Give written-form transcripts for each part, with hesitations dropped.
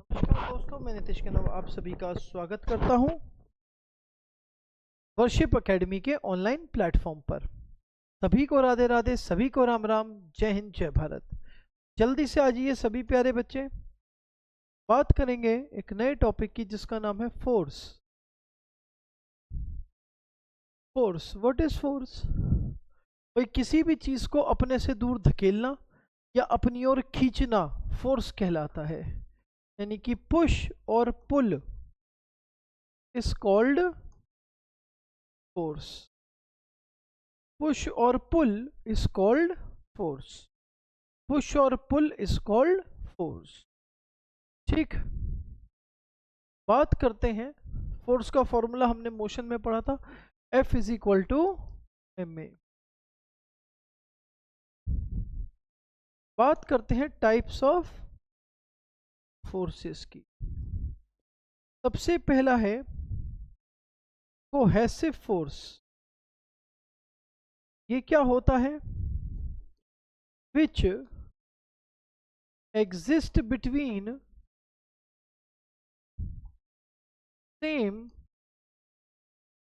नमस्कार दोस्तों, मैं नीतीश के नाम आप सभी का स्वागत करता हूं वर्शिप एकेडमी के ऑनलाइन प्लेटफॉर्म पर। सभी को राधे राधे, सभी को राम राम, जय हिंद, जय भारत। जल्दी से आ जाइए सभी प्यारे बच्चे। बात करेंगे एक नए टॉपिक की जिसका नाम है force. Force, what is force? भाई, किसी भी चीज को अपने से दूर धकेलना या अपनी ओर खींचना फोर्स कहलाता है। यानी कि पुश और pull is called force. Push और pull is called force. Push और पुल इज कॉल्ड फोर्स। ठीक, बात करते हैं फोर्स का फॉर्मूला हमने मोशन में पढ़ा था, F is equal to M A. बात करते हैं टाइप्स ऑफ फोर्सेस की। सबसे पहला है कोहेसिव फोर्स। ये क्या होता है? Which exist between same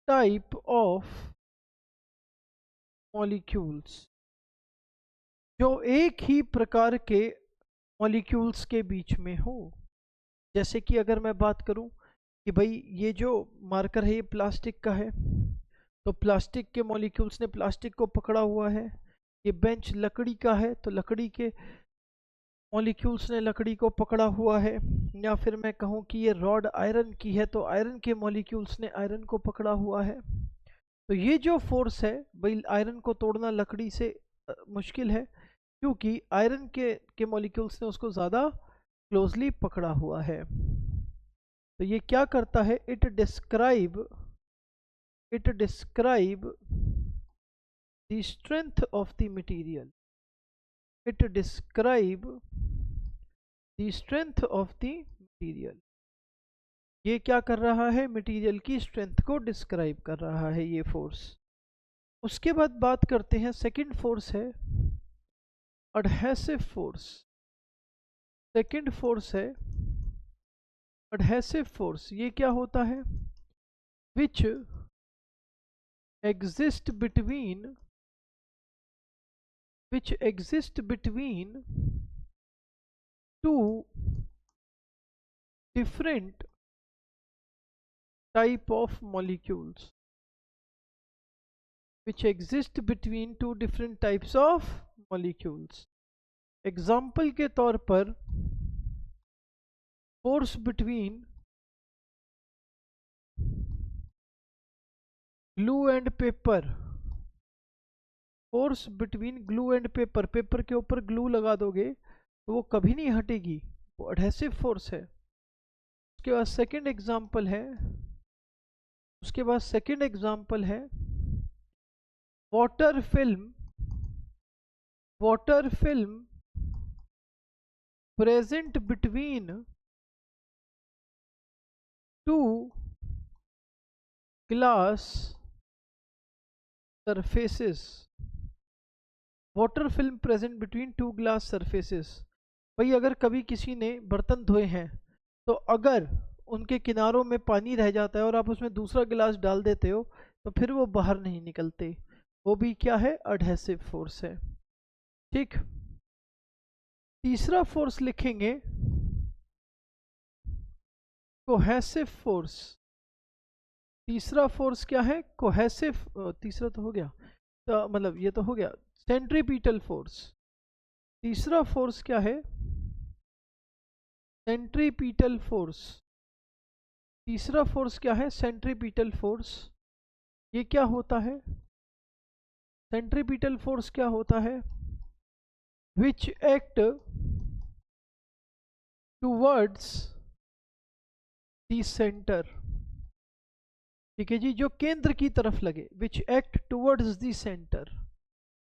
type of molecules, जो एक ही प्रकार के मॉलिक्यूल्स के बीच में हो। जैसे कि अगर मैं बात करूं कि भाई ये जो मार्कर है ये प्लास्टिक का है, तो प्लास्टिक के मॉलिक्यूल्स ने प्लास्टिक को पकड़ा हुआ है। ये बेंच लकड़ी का है तो लकड़ी के मॉलिक्यूल्स ने लकड़ी को पकड़ा हुआ है। या फिर मैं कहूँ कि ये रॉड आयरन की है तो आयरन के मॉलिक्यूल्स ने आयरन को पकड़ा हुआ है। तो ये जो फोर्स है भाई, आयरन को तोड़ना लकड़ी से मुश्किल है, क्योंकि आयरन के मॉलिक्यूल्स ने उसको ज़्यादा क्लोजली पकड़ा हुआ है। तो ये क्या करता है? It describe the strength of the material. It describe the strength of the material. ये क्या कर रहा है? मटेरियल की स्ट्रेंथ को डिस्क्राइब कर रहा है ये फोर्स। उसके बाद बात करते हैं, सेकंड फोर्स है एडहेसिव फोर्स। सेकंड फोर्स है एडहेसिव फोर्स। ये क्या होता है? Which exist between two different type of molecules. which exist between two different types of molecules. Example के तौर पर force between glue and paper. Force between glue and paper, paper के ऊपर ग्लू लगा दोगे तो वो कभी नहीं हटेगी, वो एडहेसिव फोर्स है। उसके बाद सेकंड एग्जाम्पल है water film present between two glass surfaces. Water film present between two glass surfaces. भाई, अगर कभी किसी ने बर्तन धोए हैं तो अगर उनके किनारों में पानी रह जाता है और आप उसमें दूसरा गिलास डाल देते हो तो फिर वो बाहर नहीं निकलते। वो भी क्या है? एडहेसिव फोर्स है। ठीक, तीसरा फोर्स लिखेंगे कोहेसिव फोर्स। तीसरा फोर्स क्या है? कोहेसिव। तीसरा तो हो गया, तो मतलब ये तो हो गया सेंट्रीपिटल फोर्स। तीसरा फोर्स क्या है? Centripetal force. तीसरा फोर्स क्या है? Centripetal force. ये क्या होता है? सेंट्रीपिटल फोर्स क्या होता है? Which act towards the center. ठीक है जी, जो केंद्र की तरफ लगे। Which act towards the center,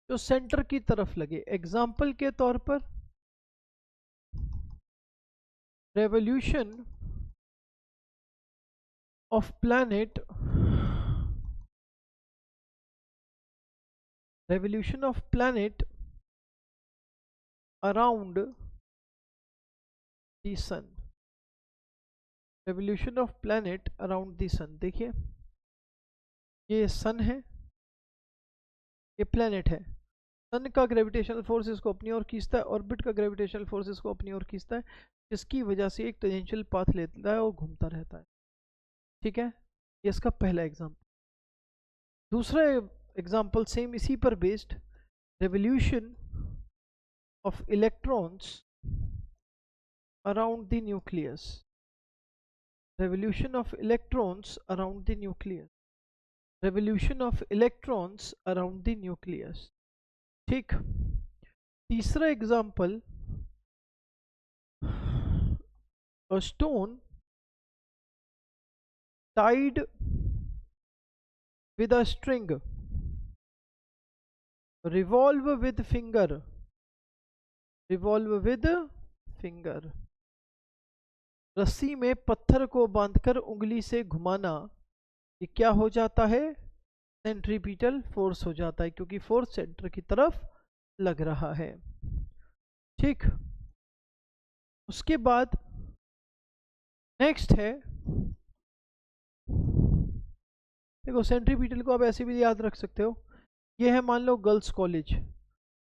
जो सेंटर की तरफ लगे। एग्जाम्पल के तौर पर revolution of planet around the sun. Revolution of planet around the sun. देखिए ये सन है, ये प्लैनेट है। सन का ग्रेविटेशनल फोर्स इसको अपनी ओर खींचता है, ऑर्बिट का ग्रेविटेशनल फोर्स इसको अपनी ओर खींचता है, जिसकी वजह से एक टेंजेंशियल पाथ लेता है और घूमता रहता है। ठीक है, ये इसका पहला एग्जाम्पल। दूसरा एग्जाम्पल सेम इसी पर based, revolution of electrons around the nucleus, revolution of electrons around the nucleus, revolution of electrons around the nucleus। ठीक, तीसरा example, a stone tied with a string revolve with finger, revolve with finger। रस्सी में पत्थर को बांधकर उंगली से घुमाना, ये क्या हो जाता है? सेंट्रीपिटल फोर्स हो जाता है, क्योंकि फोर्स सेंटर की तरफ लग रहा है। ठीक, उसके बाद नेक्स्ट है, देखो सेंट्रीपिटल को आप ऐसे भी याद रख सकते हो, ये है मान लो गर्ल्स कॉलेज,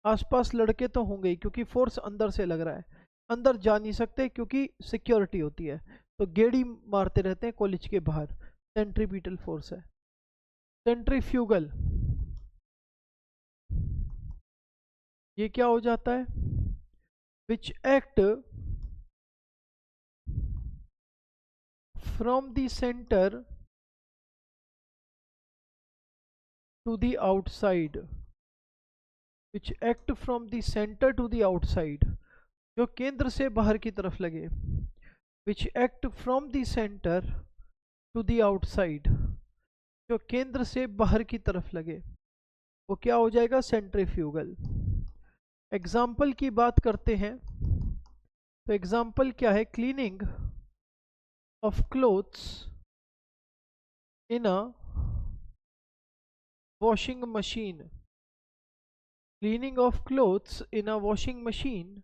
आसपास लड़के तो होंगे ही क्योंकि फोर्स अंदर से लग रहा है, अंदर जा नहीं सकते क्योंकि सिक्योरिटी होती है, तो गेड़ी मारते रहते हैं कॉलेज के बाहर, सेंट्रीपिटल फोर्स है। सेंट्रीफ्यूगल, ये क्या हो जाता है? Which act from the centre to the outside, which act from the centre to the outside, जो केंद्र से बाहर की तरफ लगे। Which act from the centre to the outside, जो केंद्र से बाहर की तरफ लगे, वो क्या हो जाएगा? सेंट्रीफ्यूगल। एग्जाम्पल की बात करते हैं तो एग्जाम्पल क्या है? Cleaning of clothes in a washing machine, cleaning of clothes in a washing machine.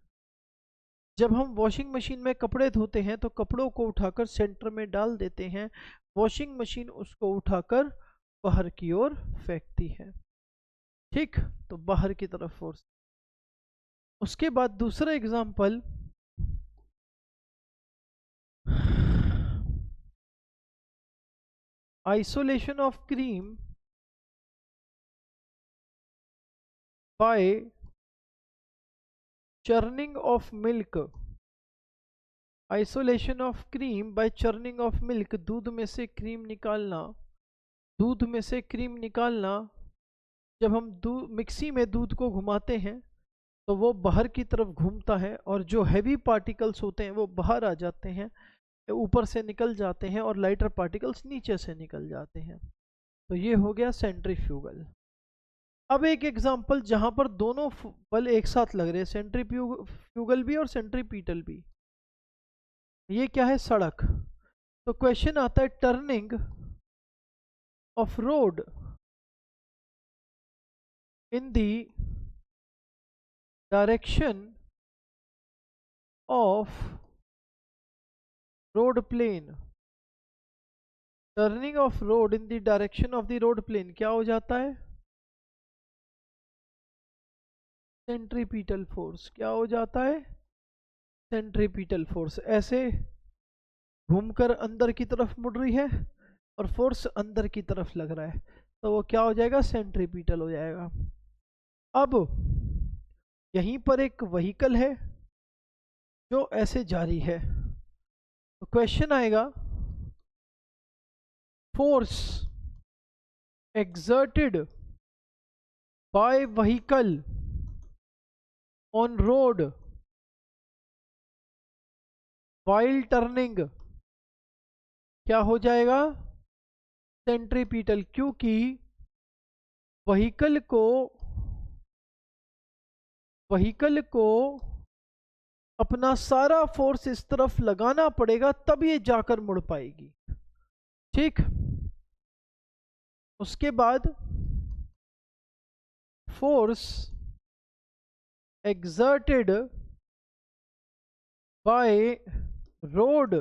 जब हम वॉशिंग मशीन में कपड़े धोते हैं तो कपड़ों को उठाकर सेंटर में डाल देते हैं, वॉशिंग मशीन उसको उठाकर बाहर की ओर फेंकती है। ठीक, तो बाहर की तरफ फोर्स। उसके बाद दूसरा example, isolation of cream by churning of milk, isolation of cream by churning of milk, दूध में से क्रीम निकालना, दूध में से क्रीम निकालना। जब हम दूध मिक्सी में दूध को घुमाते हैं तो वो बाहर की तरफ घूमता है और जो हैवी पार्टिकल्स होते हैं वो बाहर आ जाते हैं, ऊपर से निकल जाते हैं, और लाइटर पार्टिकल्स नीचे से निकल जाते हैं। तो ये हो गया सेंट्रीफ्यूगल। अब एक एग्जांपल जहां पर दोनों बल एक साथ लग रहे हैं, सेंट्रीफ्यूगल भी और सेंट्रीपिटल भी। ये क्या है? सड़क। तो क्वेश्चन आता है, turning of road in the direction of road plane, turning of road in the direction of the road plane क्या हो जाता है? Centripetal force. क्या हो जाता है? Centripetal force. ऐसे घूमकर अंदर की तरफ मुड़ रही है और फोर्स अंदर की तरफ लग रहा है, तो वो क्या हो जाएगा? सेंट्रीपिटल हो जाएगा। अब यहीं पर एक व्हीकल है जो ऐसे जा रही है, तो क्वेश्चन आएगा, force exerted by vehicle on road while turning क्या हो जाएगा? सेंट्रीपिटल, क्योंकि व्हीकल को अपना सारा फोर्स इस तरफ लगाना पड़ेगा तब ये जाकर मुड़ पाएगी। ठीक, उसके बाद force exerted by road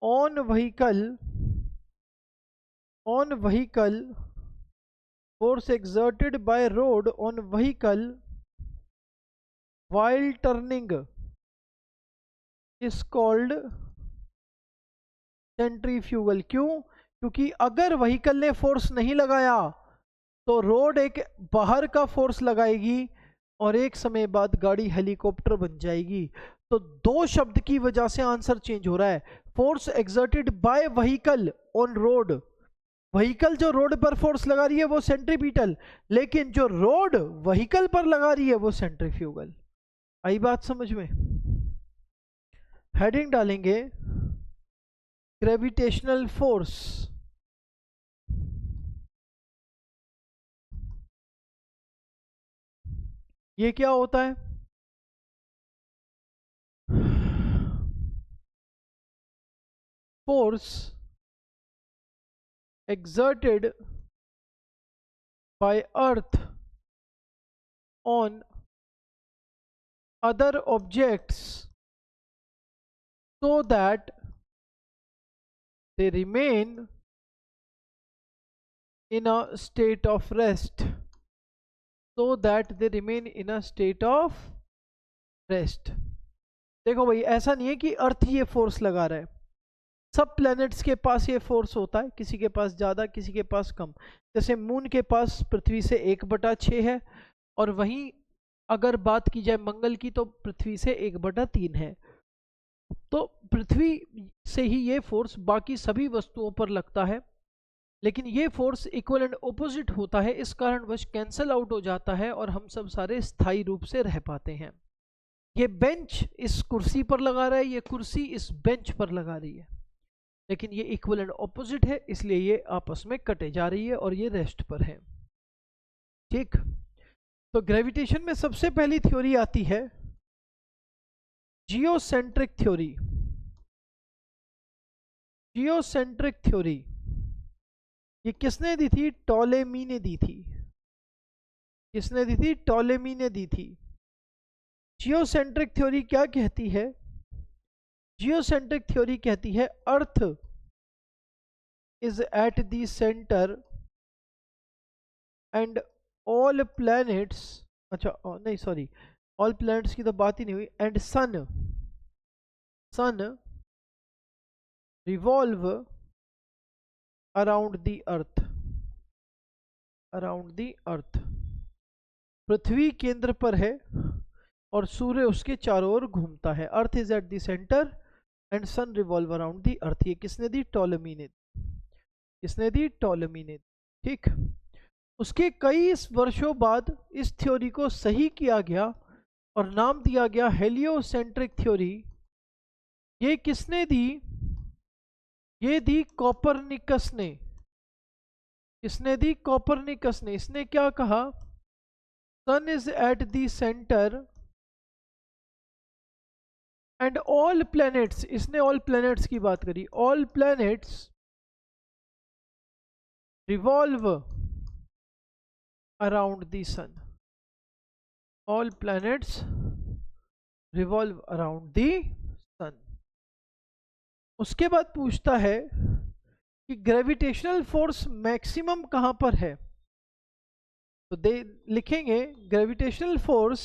on vehicle force exerted by road on vehicle while turning is called centrifugal. क्यों? क्योंकि अगर व्हीकल ने फोर्स नहीं लगाया तो रोड एक बाहर का फोर्स लगाएगी और एक समय बाद गाड़ी हेलीकॉप्टर बन जाएगी। तो दो शब्द की वजह से आंसर चेंज हो रहा है। Force exerted by vehicle on road, vehicle जो रोड पर फोर्स लगा रही है वो सेंट्रीपिटल, लेकिन जो रोड व्हीकल पर लगा रही है वो सेंट्रीफ्यूगल। आई बात समझ में? हेडिंग डालेंगे ग्रेविटेशनल फोर्स। ये क्या होता है? Force exerted by earth on other objects so that they remain in a state of rest, so that they remain in a state of rest। देखो भाई, ऐसा नहीं है कि अर्थ ये फोर्स लगा रहा है, सब प्लैनेट्स के पास ये फोर्स होता है, किसी के पास ज़्यादा किसी के पास कम। जैसे मून के पास पृथ्वी से 1/6 है, और वहीं अगर बात की जाए मंगल की तो पृथ्वी से 1/3 है। तो पृथ्वी से ही ये फोर्स बाकी सभी वस्तुओं पर लगता है, लेकिन ये फोर्स इक्वल एंड ऑपोजिट होता है, इस कारणवश कैंसल आउट हो जाता है और हम सब सारे स्थायी रूप से रह पाते हैं। ये बेंच इस कुर्सी पर लगा रहा है, ये कुर्सी इस बेंच पर लगा रही है, लेकिन ये इक्वल एंड ऑपोजिट है, इसलिए ये आपस में कटे जा रही है और ये रेस्ट पर है। ठीक, तो ग्रेविटेशन में सबसे पहली थ्योरी आती है जियोसेंट्रिक थ्योरी। जियोसेंट्रिक थ्योरी ये किसने दी थी? टॉलेमी ने दी थी। किसने दी थी? टॉलेमी ने दी थी। जियोसेंट्रिक थ्योरी क्या कहती है? जियोसेंट्रिक थ्योरी कहती है earth is at the centre and all planets, अच्छा नहीं सॉरी, ऑल प्लैनेट्स की तो बात ही नहीं हुई, and sun revolve around the earth, around the earth. पृथ्वी केंद्र पर है और सूर्य उसके चारों ओर घूमता है। Earth is at the centre and sun revolve around the earth. ये किसने दी? टॉलेमी ने। किसने दी? टॉलेमी ने। ठीक, उसके कई वर्षों बाद इस थ्योरी को सही किया गया और नाम दिया गया हेलियोसेंट्रिक थ्योरी। ये किसने दी? ये दी कोपरनिकस ने। किसने दी? कोपरनिकस ने। इसने क्या कहा? Sun is at the centre and all planets, इसने ऑल प्लैनेट्स की बात करी, all planets revolve around the sun, all planets revolve around the sun. उसके बाद पूछता है कि ग्रेविटेशनल फोर्स मैक्सिमम कहां पर है? तो दे लिखेंगे gravitational force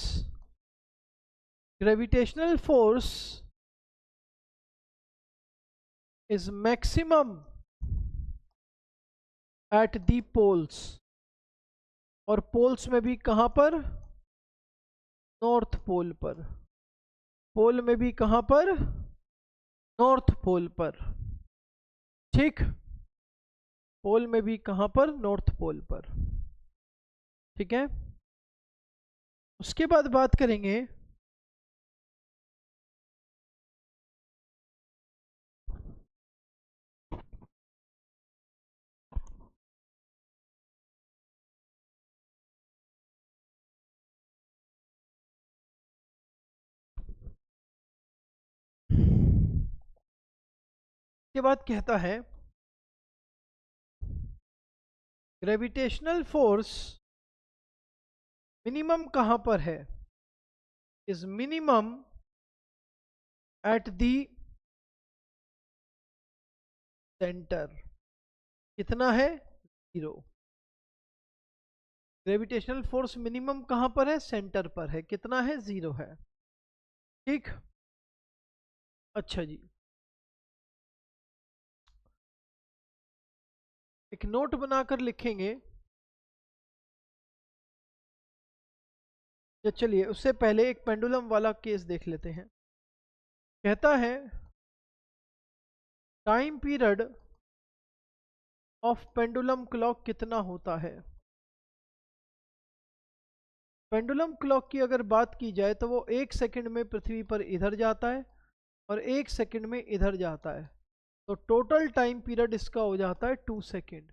is maximum at the poles, और पोल्स में भी कहां पर? नॉर्थ पोल पर। पोल में भी कहां पर? नॉर्थ पोल पर। ठीक, पोल में भी कहां पर? नॉर्थ पोल पर। ठीक है, उसके बाद बात करेंगे के बाद कहता है ग्रेविटेशनल फोर्स मिनिमम कहां पर है? Is minimum at the centre कितना है? 0। ग्रेविटेशनल फोर्स मिनिमम कहां पर है? सेंटर पर है। कितना है? 0 है। ठीक। अच्छा जी, एक नोट बनाकर लिखेंगे। या चलिए उससे पहले एक पेंडुलम वाला केस देख लेते हैं। कहता है time period of pendulum clock कितना होता है। पेंडुलम क्लॉक की अगर बात की जाए तो वो 1 सेकंड में पृथ्वी पर इधर जाता है और 1 सेकंड में इधर जाता है, तो टोटल टाइम पीरियड इसका हो जाता है 2 सेकंड।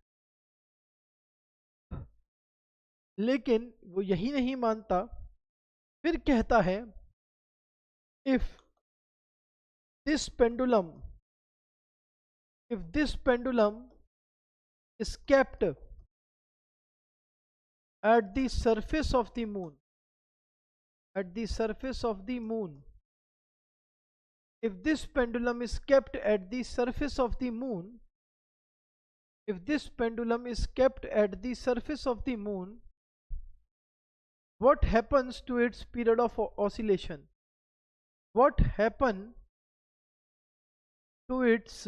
लेकिन वो यही नहीं मानता, फिर कहता है if this pendulum if this pendulum is kept at the surface of the moon, at the surface of the moon, if this pendulum is kept at the surface of the moon, if this pendulum is kept at the surface of the moon, what happens to its period of oscillation? What happen to its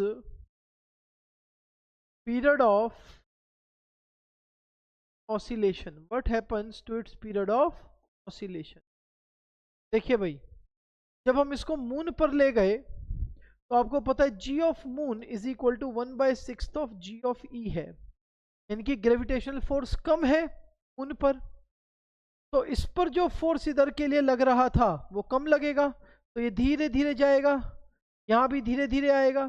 period of oscillation? What happens to its period of oscillation? देखिए भाई, जब हम इसको moon पर ले गए तो आपको पता है g of moon is equal to 1/6 of g of e है, यानी कि ग्रेविटेशनल फोर्स कम है मून पर, तो इस पर जो फोर्स इधर के लिए लग रहा था वो कम लगेगा, तो ये धीरे धीरे जाएगा, यहाँ भी धीरे धीरे आएगा,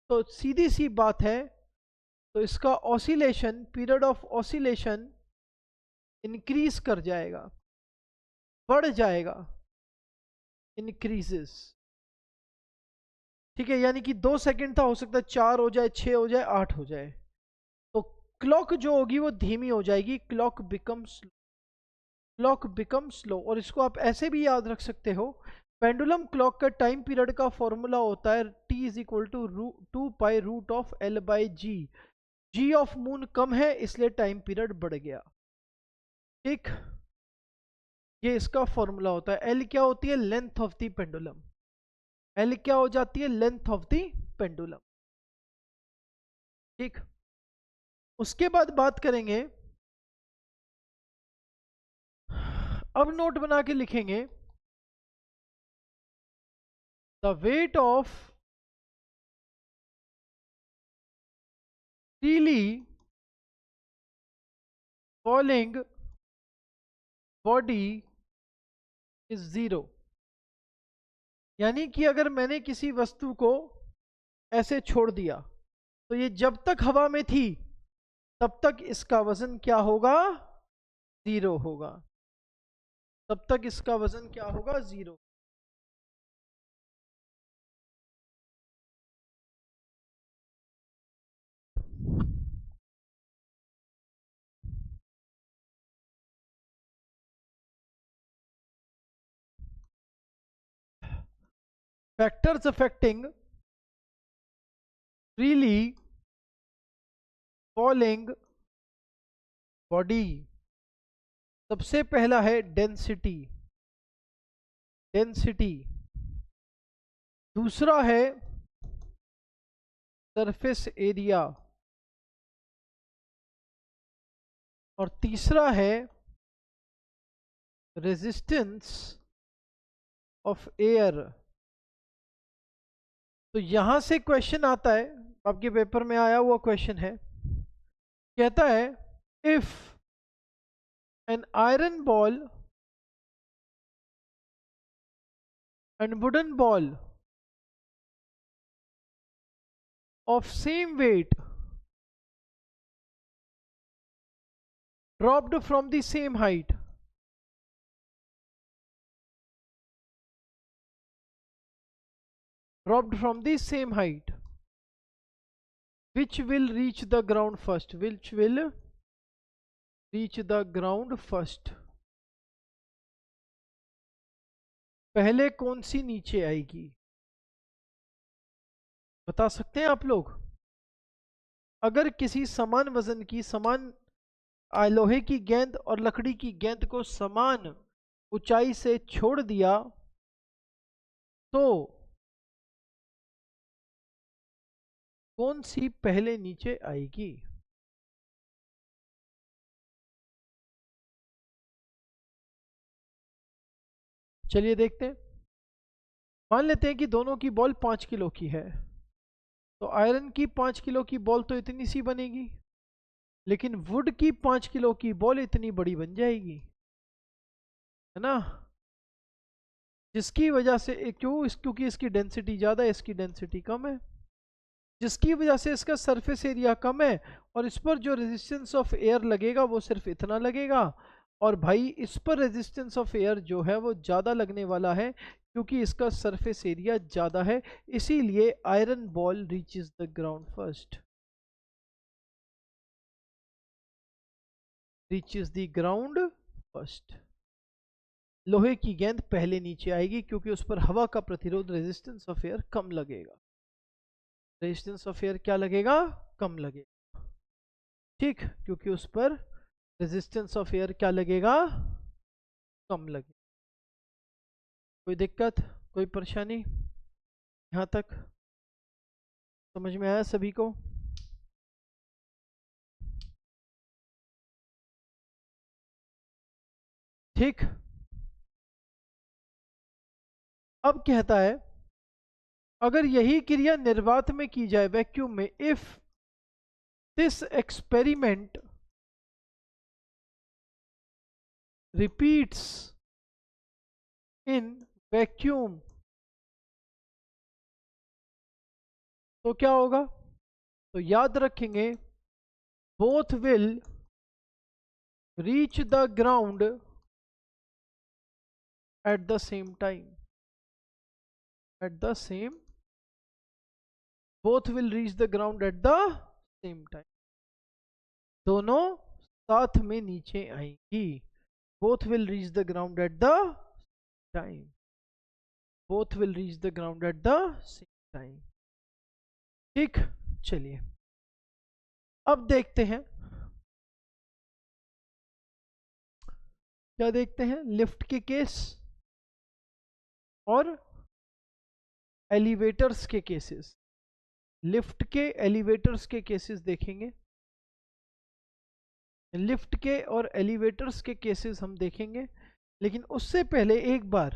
तो सीधी सी बात है, तो इसका oscillation, period of oscillation increase कर जाएगा, बढ़ जाएगा, इंक्रीजेस। ठीक है, यानी कि 2 सेकंड था, हो सकता है 4 हो जाए, 6 हो जाए, 8 हो जाए, तो क्लॉक जो होगी वो धीमी हो जाएगी, clock become slow, clock become slow. और इसको आप ऐसे भी याद रख सकते हो, पेंडुलम क्लॉक का टाइम पीरियड का फॉर्मूला होता है t is equal to 2π√L/g। G of moon कम है इसलिए टाइम पीरियड बढ़ गया। ठीक, ये इसका फॉर्मूला होता है। एल क्या होती है? Length of the pendulum. L क्या हो जाती है? Length of the pendulum. ठीक, उसके बाद बात करेंगे, अब नोट बना के लिखेंगे the weight of freely falling body is 0। यानी कि अगर मैंने किसी वस्तु को ऐसे छोड़ दिया तो ये जब तक हवा में थी तब तक इसका वजन क्या होगा? 0 होगा। तब तक इसका वजन क्या होगा? 0। Factors affecting freely falling body, सबसे पहला है डेंसिटी, डेंसिटी। दूसरा है सरफेस एरिया, और तीसरा है रेजिस्टेंस ऑफ एयर। तो यहां से क्वेश्चन आता है, आपके पेपर में आया हुआ क्वेश्चन है, कहता है if an iron ball and wooden ball of same weight dropped from the same height, dropped from the same height, which will reach the ground first, which will reach the ground first, पहले कौन सी नीचे आएगी? बता सकते हैं आप लोग? अगर किसी समान वजन की समान लोहे की गेंद और लकड़ी की गेंद को समान ऊंचाई से छोड़ दिया तो कौन सी पहले नीचे आएगी? चलिए देखते हैं। मान लेते हैं कि दोनों की बॉल 5 किलो की है, तो आयरन की 5 किलो की बॉल तो इतनी सी बनेगी, लेकिन वुड की 5 किलो की बॉल इतनी बड़ी बन जाएगी, है ना? जिसकी वजह से क्योंकि इसकी डेंसिटी ज़्यादा है, इसकी डेंसिटी कम है, जिसकी वजह से इसका सरफेस एरिया कम है, और इस पर जो रेजिस्टेंस ऑफ एयर लगेगा वो सिर्फ इतना लगेगा। और भाई इस पर रेजिस्टेंस ऑफ एयर जो है वो ज़्यादा लगने वाला है, क्योंकि इसका सरफेस एरिया ज़्यादा है, इसीलिए iron ball reaches the ground first, reaches the ground first. लोहे की गेंद पहले नीचे आएगी क्योंकि उस पर हवा का प्रतिरोध, रेजिस्टेंस ऑफ एयर कम लगेगा। रेजिस्टेंस ऑफ एयर क्या लगेगा? कम लगेगा, ठीक, क्योंकि उस पर रेजिस्टेंस ऑफ एयर क्या लगेगा? कम लगेगा। कोई दिक्कत, कोई परेशानी यहाँ तक समझ में आया सभी को? ठीक। अब कहता है अगर यही क्रिया निर्वात में की जाए, वैक्यूम में, if this experiment repeats in vacuum, तो क्या होगा? तो याद रखेंगे, both will reach the ground at the same time, at the same, both will reach the ground at the same time, दोनों साथ में नीचे आएंगी। Both will reach the ground at the time, both will reach the ground at the same time, ठीक। चलिए अब देखते हैं, क्या देखते हैं? लिफ्ट के केस और एलिवेटर्स के केसेस। लिफ्ट के एलिवेटर्स के केसेस देखेंगे, लिफ्ट के और एलिवेटर्स के केसेस हम देखेंगे, लेकिन उससे पहले एक बार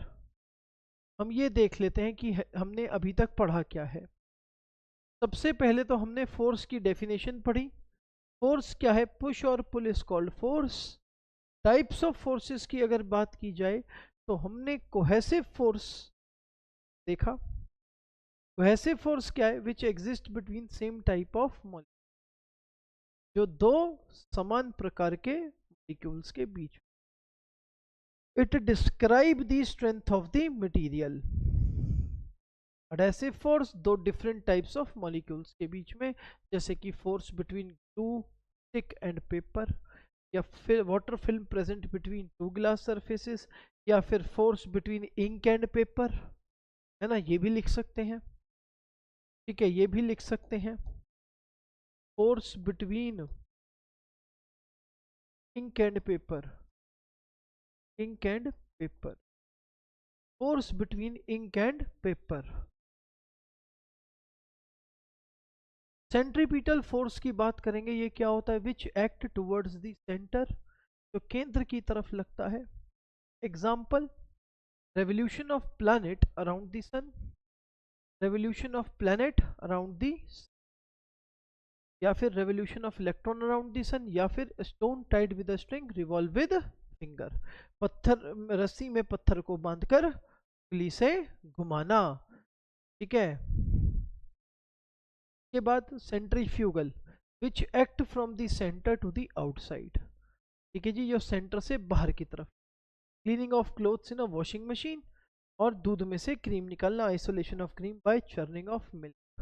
हम ये देख लेते हैं कि हमने अभी तक पढ़ा क्या है। सबसे पहले तो हमने फोर्स की डेफिनेशन पढ़ी। फोर्स क्या है? पुश और pull is called force. Types of forces की अगर बात की जाए तो हमने कोहेसिव फोर्स देखा। कोहेसिव फोर्स क्या है? Which exist between same type of molecule, जो दो समान प्रकार के मॉलिक्यूल्स के बीच। It describe the strength of the material. Adhesive force दो डिफरेंट टाइप्स ऑफ मॉलिक्यूल्स के बीच में, जैसे कि force between glue, stick and paper, या फिर water film present between two glass surfaces, या फिर force between ink and paper, है ना? ये भी लिख सकते हैं, ठीक है, ये भी लिख सकते हैं। Force between ink and paper, ink and paper, force between ink and paper. Centripetal force की बात करेंगे, ये क्या होता है? Which act towards the center, जो केंद्र की तरफ लगता है। Example, revolution of planet around the sun, revolution of planet around the, या फिर revolution of electron around the sun, या फिर stone tied with a string revolve with finger, पत्थर, रस्सी में पत्थर को बांधकर उंगली से घुमाना, ठीक है। के बाद centrifugal, which act from the centre to the outside, ठीक है जी, जो सेंटर से बाहर की तरफ। Cleaning of clothes in a washing machine, और दूध में से क्रीम निकालना, isolation of cream by churning of milk.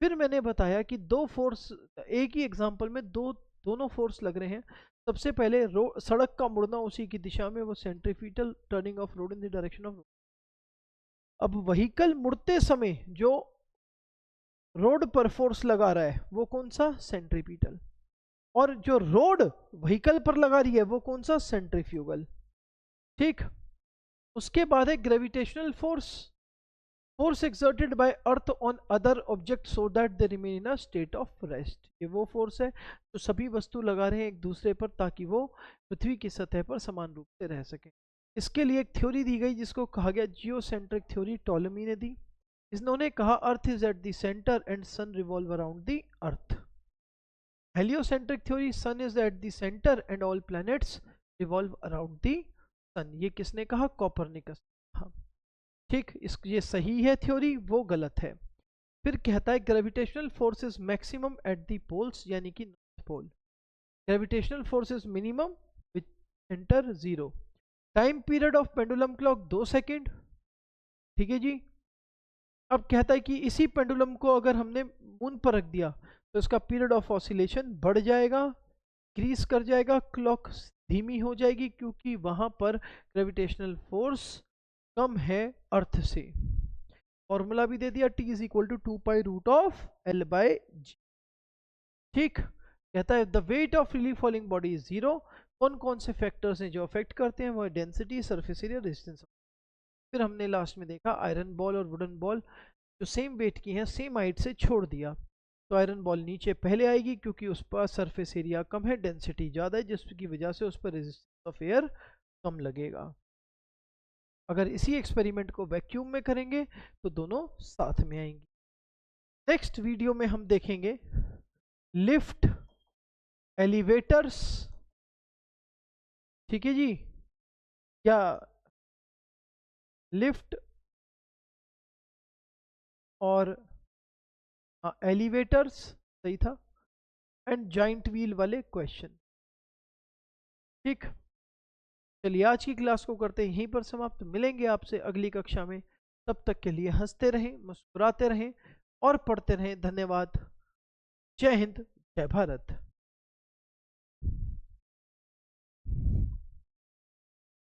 फिर मैंने बताया कि दो फोर्स, एक ही एग्जांपल में दोनों फोर्स लग रहे हैं। सबसे पहले सड़क का मुड़ना उसी की दिशा में, वो centrifugal turning of road in the direction of. अब व्हीकल मुड़ते समय जो रोड पर फोर्स लगा रहा है वो कौन सा, सेंट्रीपिटल। और जो रोड व्हीकल पर लगा रही है वो कौन सा, सेंट्रीफ्यूगल। ठीक। उसके बाद है gravitational force, force exerted by earth on other object so that they remain in a state of rest. ये वो फोर्स है जो सभी वस्तु लगा रहे हैं एक दूसरे पर ताकि वो पृथ्वी की सतह पर समान रूप से रह सके। इसके लिए एक थ्योरी दी गई जिसको कहा गया जियोसेंट्रिक थ्योरी, टॉलेमी ने दी। इन्होंने कहा earth is at the centre and sun revolve around the earth. Heliocentric theory, sun is at the centre and all planets revolve around the sun. ये किसने कहा, कोपरनिकस। हाँ ठीक, ये सही है थ्योरी, वो गलत है। फिर कहता है gravitational force is maximum at the poles, यानी कि north pole. Gravitational force is minimum with centre 0। Time period of pendulum clock 2 second. ठीक है जी। अब कहता है कि इसी पेंडुलम को अगर हमने मून पर रख दिया तो इसका पीरियड ऑफ ऑसिलेशन बढ़ जाएगा, इंक्रीज कर जाएगा, क्लॉक धीमी हो जाएगी क्योंकि वहां पर ग्रेविटेशनल फोर्स कम है अर्थ से। फॉर्मूला भी दे दिया, T is equal to 2π√L/g। ठीक। कहता है the weight of freely falling body is 0। कौन कौन से फैक्टर्स हैं जो अफेक्ट करते हैं, वो डेंसिटी, सरफेस एरिया, रेजिस्टेंस। फिर हमने लास्ट में देखा आयरन बॉल और वुडन बॉल जो सेम वेट की हैं सेम हाइट से छोड़ दिया तो आयरन बॉल नीचे पहले आएगी क्योंकि उस पर सरफेस एरिया कम है, डेंसिटी ज़्यादा है, जिसकी वजह से उस पर रेजिस्टेंस ऑफ एयर कम लगेगा। अगर इसी एक्सपेरिमेंट को वैक्यूम में करेंगे तो दोनों साथ में आएंगी। नेक्स्ट वीडियो में हम देखेंगे लिफ्ट, एलिवेटर्स, ठीक है जी, या लिफ्ट और एलिवेटर्स सही था, एंड जॉइंट व्हील वाले क्वेश्चन। ठीक, चलिए आज की क्लास को करते हैं यहीं पर समाप्त। मिलेंगे आपसे अगली कक्षा में, तब तक के लिए हंसते रहें, मुस्कुराते रहें और पढ़ते रहें। धन्यवाद। जय हिंद, जय भारत।